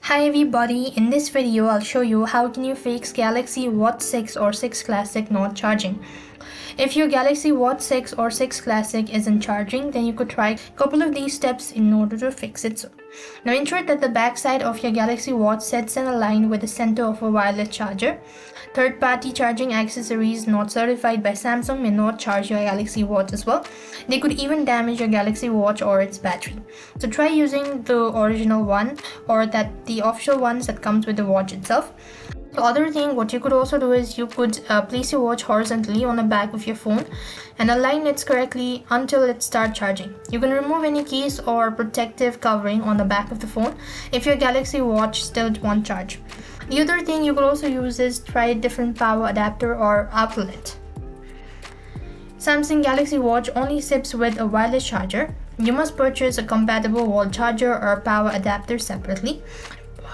Hi everybody, in this video I'll show you how can you fix Galaxy Watch 6 or 6 Classic not charging. If your Galaxy Watch 6 or 6 Classic isn't charging, then you could try a couple of these steps in order to fix it. Now ensure that the backside of your Galaxy Watch sets and aligned with the center of a wireless charger. Third-party charging accessories not certified by Samsung may not charge your Galaxy Watch as well. They could even damage your Galaxy Watch or its battery. So try using the original one or the official ones that comes with the watch itself. The other thing, what you could also do is you could place your watch horizontally on the back of your phone and align it correctly until it starts charging. You can remove any case or protective covering on the back of the phone if your Galaxy Watch still won't charge. The other thing you could also use is try a different power adapter or outlet. Samsung Galaxy Watch only ships with a wireless charger. You must purchase a compatible wall charger or power adapter separately,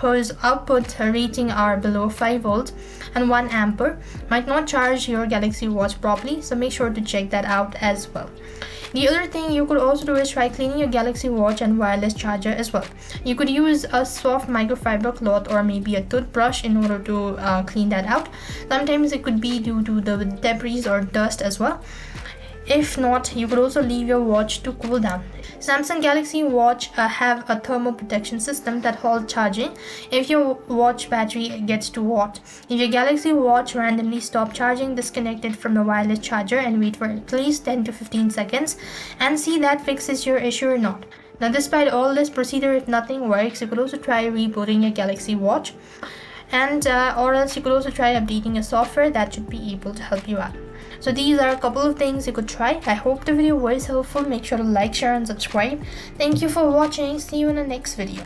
whose output rating are below 5 volts and 1 ampere might not charge your Galaxy Watch properly, so make sure to check that out as well. The other thing you could also do is try cleaning your Galaxy Watch and wireless charger as well. You could use a soft microfiber cloth or maybe a toothbrush in order to clean that out. Sometimes it could be due to the debris or dust as well. If not, you could also leave your watch to cool down. Samsung Galaxy Watch have a thermal protection system that holds charging if your watch battery gets too hot. If your Galaxy Watch randomly stop charging, disconnect it from the wireless charger and wait for at least 10 to 15 seconds and see that fixes your issue or not. Now, despite all this procedure, if nothing works, you could also try rebooting your Galaxy Watch or else you could also try updating a software that should be able to help you out. So these are a couple of things you could try. I hope the video was helpful. Make sure to like, share and subscribe. Thank you for watching. See you in the next video.